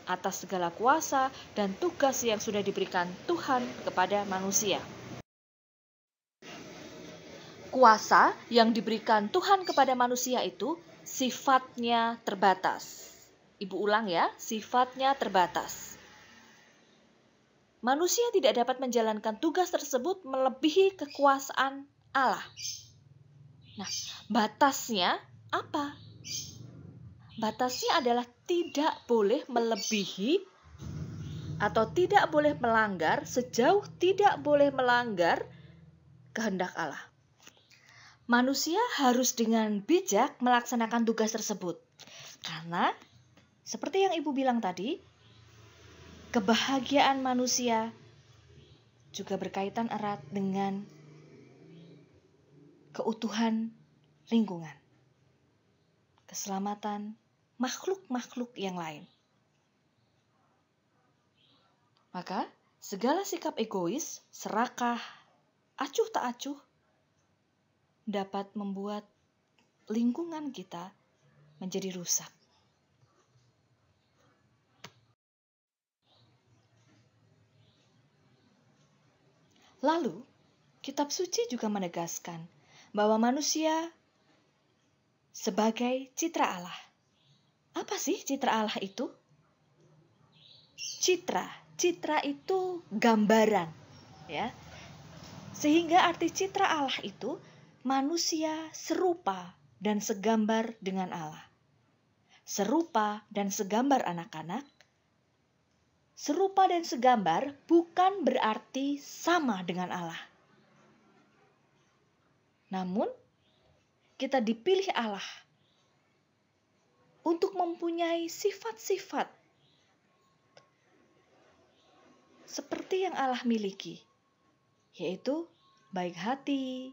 atas segala kuasa dan tugas yang sudah diberikan Tuhan kepada manusia. Kuasa yang diberikan Tuhan kepada manusia itu sifatnya terbatas. Ibu ulang ya, sifatnya terbatas. Manusia tidak dapat menjalankan tugas tersebut melebihi kekuasaan Allah. Nah, batasnya apa? Batasnya adalah tidak boleh melebihi atau tidak boleh melanggar, sejauh tidak boleh melanggar kehendak Allah. Manusia harus dengan bijak melaksanakan tugas tersebut. Karena seperti yang Ibu bilang tadi, kebahagiaan manusia juga berkaitan erat dengan keutuhan lingkungan, keselamatan makhluk-makhluk yang lain. Maka segala sikap egois, serakah, acuh tak acuh dapat membuat lingkungan kita menjadi rusak. Lalu, kitab suci juga menegaskan bahwa manusia sebagai citra Allah. Apa sih citra Allah itu? Citra itu gambaran, ya. Sehingga arti citra Allah itu manusia serupa dan segambar dengan Allah. Serupa dan segambar anak-anak. Serupa dan segambar bukan berarti sama dengan Allah. Namun, kita dipilih Allah untuk mempunyai sifat-sifat seperti yang Allah miliki, yaitu baik hati,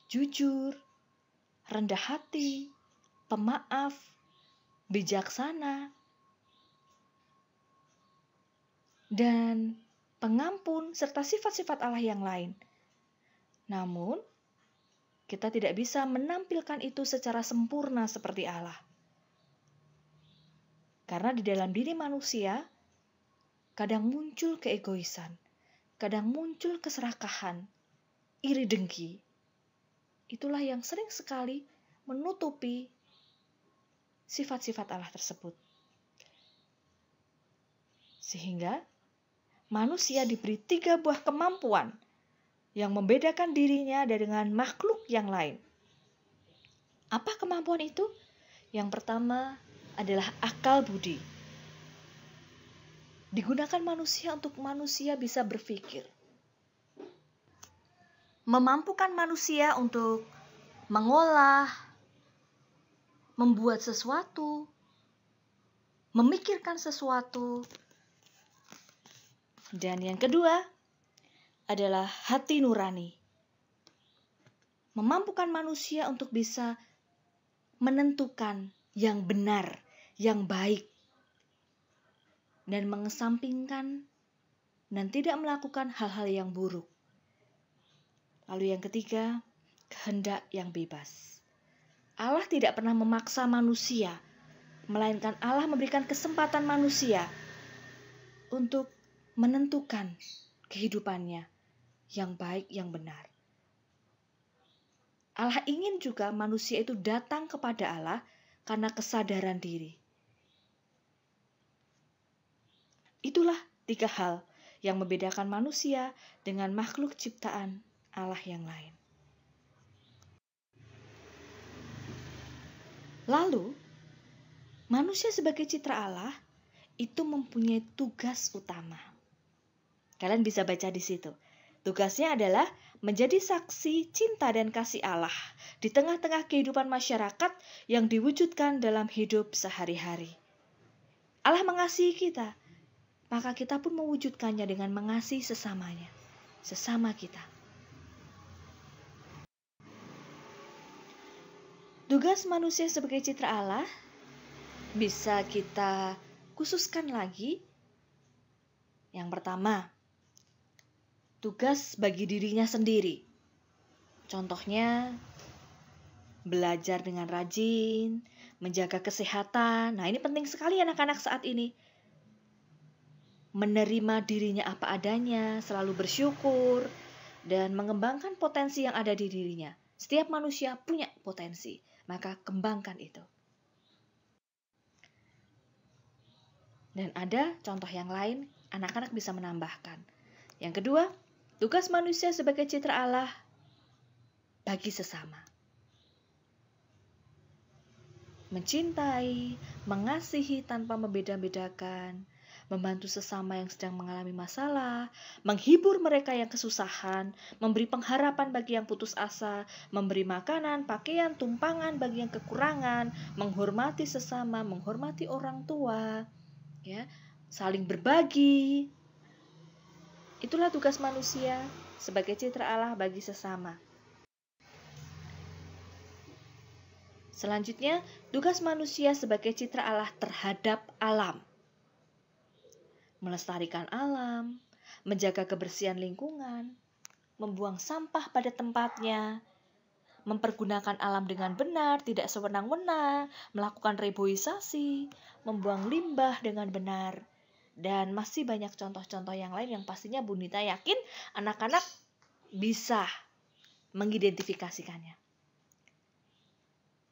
jujur, rendah hati, pemaaf, bijaksana, dan pengampun, serta sifat-sifat Allah yang lain. Namun, kita tidak bisa menampilkan itu secara sempurna seperti Allah. Karena di dalam diri manusia, kadang muncul keegoisan, kadang muncul keserakahan, iri dengki. Itulah yang sering sekali menutupi sifat-sifat Allah tersebut. Sehingga manusia diberi 3 buah kemampuan yang membedakan dirinya dengan makhluk yang lain. Apa kemampuan itu? Yang pertama adalah akal budi. Digunakan manusia untuk manusia bisa berpikir. Memampukan manusia untuk mengolah, membuat sesuatu, memikirkan sesuatu. Dan yang kedua adalah hati nurani. Memampukan manusia untuk bisa menentukan yang benar, yang baik, dan mengesampingkan dan tidak melakukan hal-hal yang buruk. Lalu yang ketiga, kehendak yang bebas. Allah tidak pernah memaksa manusia, melainkan Allah memberikan kesempatan manusia untuk menentukan kehidupannya yang baik, yang benar. Allah ingin juga manusia itu datang kepada Allah karena kesadaran diri. Itulah 3 hal yang membedakan manusia dengan makhluk ciptaan Allah yang lain. Lalu, manusia sebagai citra Allah itu mempunyai tugas utama. Kalian bisa baca di situ. Tugasnya adalah menjadi saksi cinta dan kasih Allah di tengah-tengah kehidupan masyarakat yang diwujudkan dalam hidup sehari-hari. Allah mengasihi kita, maka kita pun mewujudkannya dengan mengasihi sesamanya, sesama kita. Tugas manusia sebagai citra Allah bisa kita khususkan lagi. Yang pertama, tugas bagi dirinya sendiri. Contohnya, belajar dengan rajin, menjaga kesehatan. Nah, ini penting sekali anak-anak saat ini. Menerima dirinya apa adanya, selalu bersyukur, dan mengembangkan potensi yang ada di dirinya. Setiap manusia punya potensi, maka kembangkan itu. Dan ada contoh yang lain, anak-anak bisa menambahkan. Yang kedua, tugas manusia sebagai citra Allah bagi sesama. Mencintai, mengasihi tanpa membeda-bedakan, membantu sesama yang sedang mengalami masalah, menghibur mereka yang kesusahan, memberi pengharapan bagi yang putus asa, memberi makanan, pakaian, tumpangan bagi yang kekurangan, menghormati sesama, menghormati orang tua, ya, saling berbagi. Itulah tugas manusia sebagai citra Allah bagi sesama. Selanjutnya, tugas manusia sebagai citra Allah terhadap alam. Melestarikan alam, menjaga kebersihan lingkungan, membuang sampah pada tempatnya, mempergunakan alam dengan benar, tidak sewenang-wenang, melakukan reboisasi, membuang limbah dengan benar, dan masih banyak contoh-contoh yang lain yang pastinya Bu Nita yakin anak-anak bisa mengidentifikasikannya.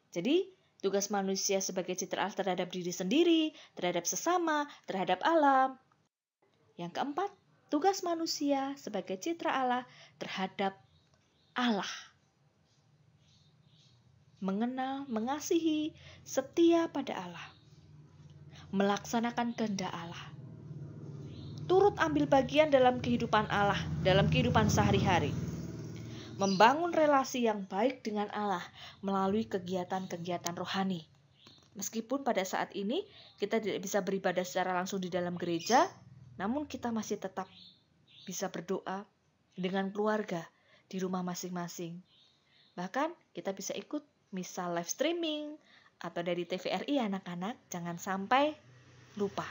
Jadi, tugas manusia sebagai citra Allah terhadap diri sendiri, terhadap sesama, terhadap alam. Yang keempat, tugas manusia sebagai citra Allah terhadap Allah. Mengenal, mengasihi, setia pada Allah. Melaksanakan kehendak Allah. Turut ambil bagian dalam kehidupan Allah, dalam kehidupan sehari-hari. Membangun relasi yang baik dengan Allah melalui kegiatan-kegiatan rohani. Meskipun pada saat ini kita tidak bisa beribadah secara langsung di dalam gereja, namun kita masih tetap bisa berdoa dengan keluarga di rumah masing-masing. Bahkan kita bisa ikut misa live streaming atau dari TVRI anak-anak, jangan sampai lupa.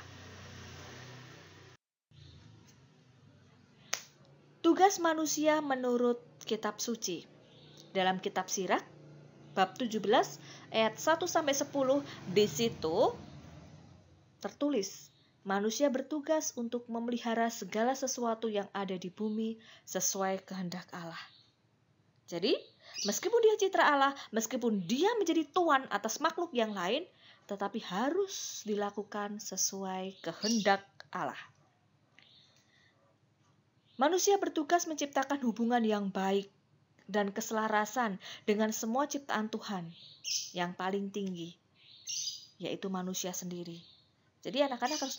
Tugas manusia menurut kitab suci. Dalam kitab Sirach, bab 17, ayat 1-10, di situ tertulis, manusia bertugas untuk memelihara segala sesuatu yang ada di bumi sesuai kehendak Allah. Jadi, meskipun dia citra Allah, meskipun dia menjadi tuan atas makhluk yang lain, tetapi harus dilakukan sesuai kehendak Allah. Manusia bertugas menciptakan hubungan yang baik dan keselarasan dengan semua ciptaan Tuhan yang paling tinggi, yaitu manusia sendiri. Jadi anak-anak harus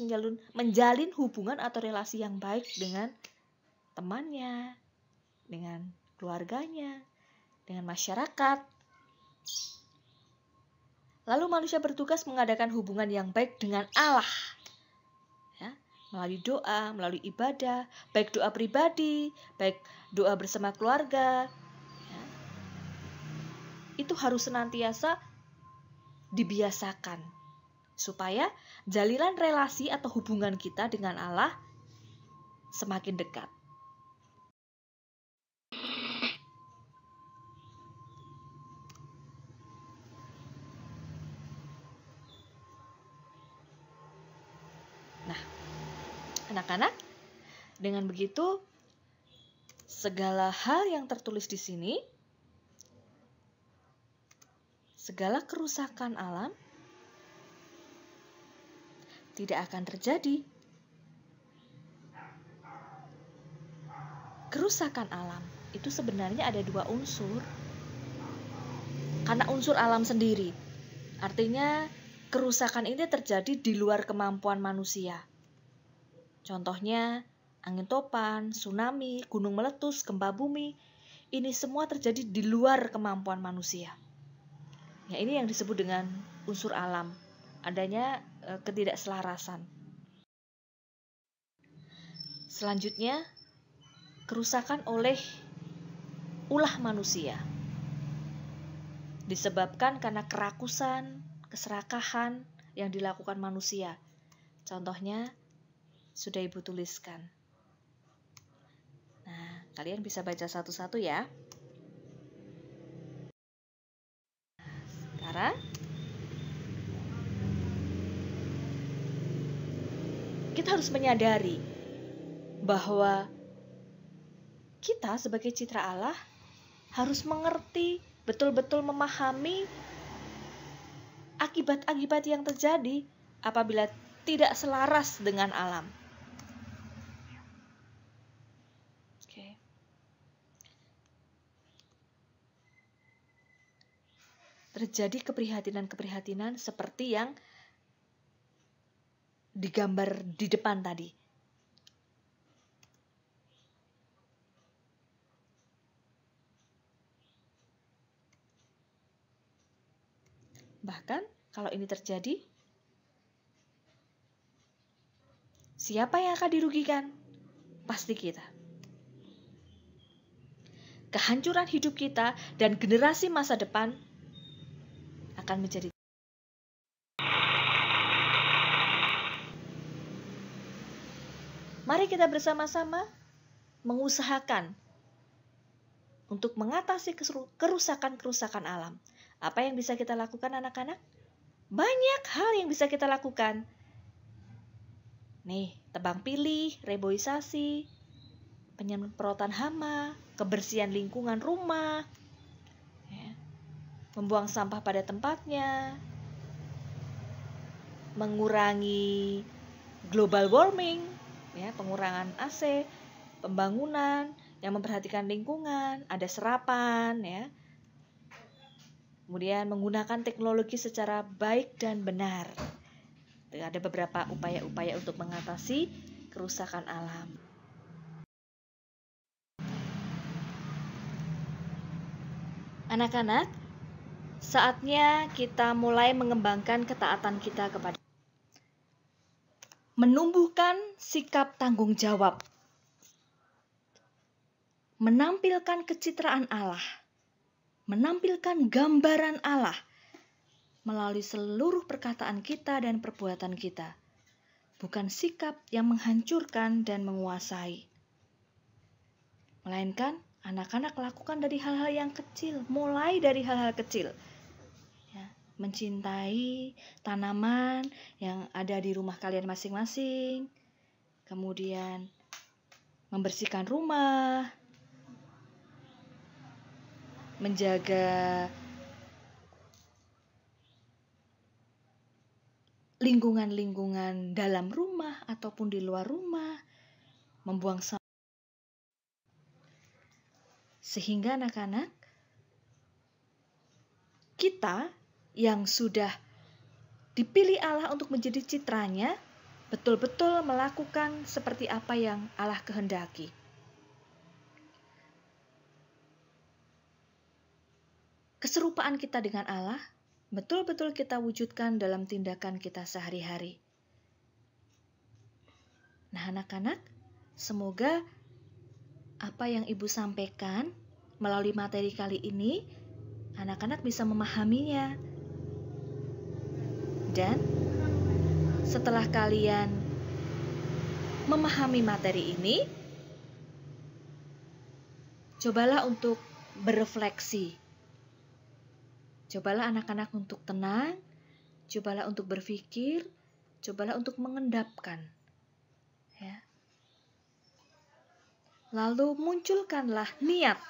menjalin hubungan atau relasi yang baik dengan temannya, dengan keluarganya, dengan masyarakat. Lalu manusia bertugas mengadakan hubungan yang baik dengan Allah. Melalui doa, melalui ibadah, baik doa pribadi, baik doa bersama keluarga. Itu harus senantiasa dibiasakan supaya jalinan relasi atau hubungan kita dengan Allah semakin dekat. Nah, anak-anak, dengan begitu segala hal yang tertulis di sini, segala kerusakan alam tidak akan terjadi. Kerusakan alam itu sebenarnya ada dua unsur. Karena unsur alam sendiri, artinya kerusakan ini terjadi di luar kemampuan manusia. Contohnya, angin topan, tsunami, gunung meletus, gempa bumi, ini semua terjadi di luar kemampuan manusia. Ya, ini yang disebut dengan unsur alam, adanya ketidakselarasan. Selanjutnya, kerusakan oleh ulah manusia disebabkan karena kerakusan, keserakahan yang dilakukan manusia. Contohnya sudah Ibu tuliskan. Nah, kalian bisa baca satu-satu ya. Sekarang kita harus menyadari bahwa kita sebagai citra Allah harus mengerti, betul-betul memahami akibat-akibat yang terjadi apabila tidak selaras dengan alam. Oke. Terjadi keprihatinan-keprihatinan seperti yang digambar di depan tadi. Bahkan kalau ini terjadi, siapa yang akan dirugikan? Pasti kita. Kehancuran hidup kita dan generasi masa depan akan menjadi. Mari kita bersama-sama mengusahakan untuk mengatasi kerusakan-kerusakan alam. Apa yang bisa kita lakukan, anak-anak? Banyak hal yang bisa kita lakukan. Nih, tebang pilih, reboisasi, penyemprotan hama, kebersihan lingkungan rumah, ya, membuang sampah pada tempatnya, mengurangi global warming, ya, pengurangan AC, pembangunan yang memperhatikan lingkungan, ada serapan, ya. Kemudian menggunakan teknologi secara baik dan benar. Ada beberapa upaya-upaya untuk mengatasi kerusakan alam. Anak-anak, saatnya kita mulai mengembangkan ketaatan kita kepada menumbuhkan sikap tanggung jawab, menampilkan kecitraan Allah, menampilkan gambaran Allah melalui seluruh perkataan kita dan perbuatan kita, bukan sikap yang menghancurkan dan menguasai, melainkan anak-anak lakukan dari hal-hal yang kecil, mulai dari hal-hal kecil, ya, mencintai tanaman yang ada di rumah kalian masing-masing, kemudian membersihkan rumah, menjaga lingkungan-lingkungan dalam rumah ataupun di luar rumah, membuang sampah. Sehingga anak-anak, kita yang sudah dipilih Allah untuk menjadi citranya, betul-betul melakukan seperti apa yang Allah kehendaki. Keserupaan kita dengan Allah betul-betul kita wujudkan dalam tindakan kita sehari-hari. Nah, anak-anak, semoga apa yang Ibu sampaikan melalui materi kali ini, anak-anak bisa memahaminya. Dan setelah kalian memahami materi ini, cobalah untuk berefleksi. Cobalah anak-anak untuk tenang, cobalah untuk berpikir, cobalah untuk mengendapkan. Ya. Lalu munculkanlah niat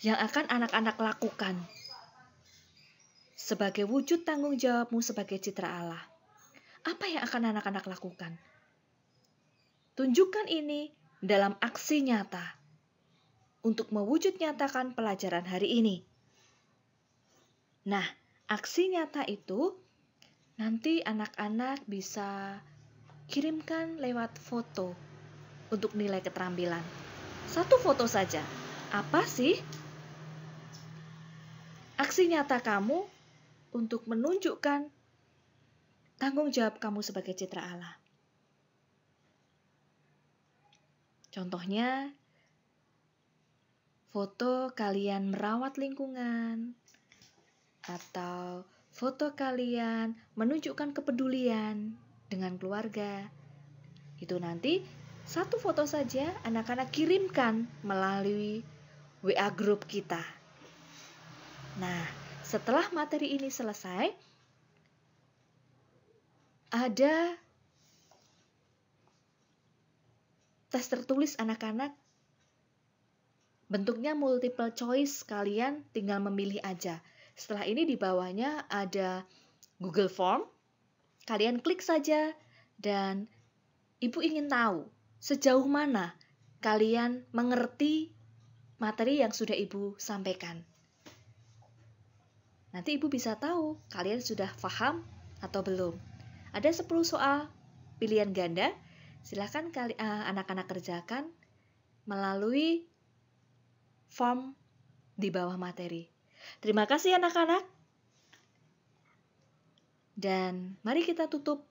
yang akan anak-anak lakukan sebagai wujud tanggung jawabmu sebagai citra Allah. Apa yang akan anak-anak lakukan? Tunjukkan ini dalam aksi nyata untuk mewujud nyatakan pelajaran hari ini. Nah, aksi nyata itu nanti anak-anak bisa kirimkan lewat foto untuk nilai keterampilan. 1 foto saja. Apa sih aksi nyata kamu untuk menunjukkan tanggung jawab kamu sebagai citra Allah? Contohnya, foto kalian merawat lingkungan, atau foto kalian menunjukkan kepedulian dengan keluarga. Itu nanti 1 foto saja anak-anak kirimkan melalui WA group kita. Nah, setelah materi ini selesai, ada tes tertulis anak-anak. Bentuknya multiple choice, kalian tinggal memilih aja. Setelah ini di bawahnya ada Google Form. Kalian klik saja dan Ibu ingin tahu sejauh mana kalian mengerti materi yang sudah Ibu sampaikan. Nanti Ibu bisa tahu kalian sudah paham atau belum. Ada 10 soal pilihan ganda. Silakan anak-anak kerjakan melalui form di bawah materi. Terima kasih anak-anak. Dan mari kita tutup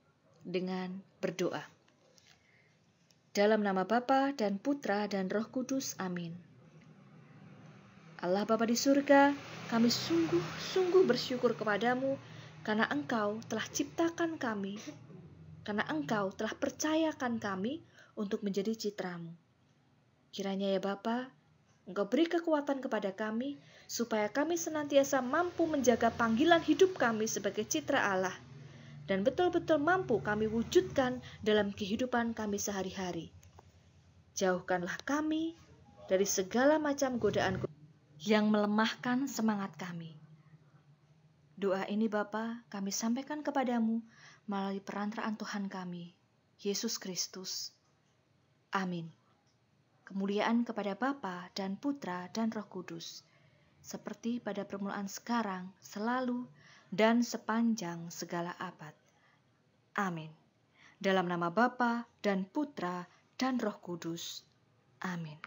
dengan berdoa. Dalam nama Bapa dan Putra dan Roh Kudus, amin. Allah Bapa di surga, kami sungguh-sungguh bersyukur kepadamu karena Engkau telah ciptakan kami, karena Engkau telah percayakan kami untuk menjadi citramu. Kiranya ya Bapa, Engkau beri kekuatan kepada kami, supaya kami senantiasa mampu menjaga panggilan hidup kami sebagai citra Allah, dan betul-betul mampu kami wujudkan dalam kehidupan kami sehari-hari. Jauhkanlah kami dari segala macam godaan yang melemahkan semangat kami. Doa ini Bapa, kami sampaikan kepadamu melalui perantaraan Tuhan kami, Yesus Kristus. Amin. Kemuliaan kepada Bapa dan Putra dan Roh Kudus, seperti pada permulaan sekarang, selalu, dan sepanjang segala abad. Amin. Dalam nama Bapa dan Putra dan Roh Kudus. Amin.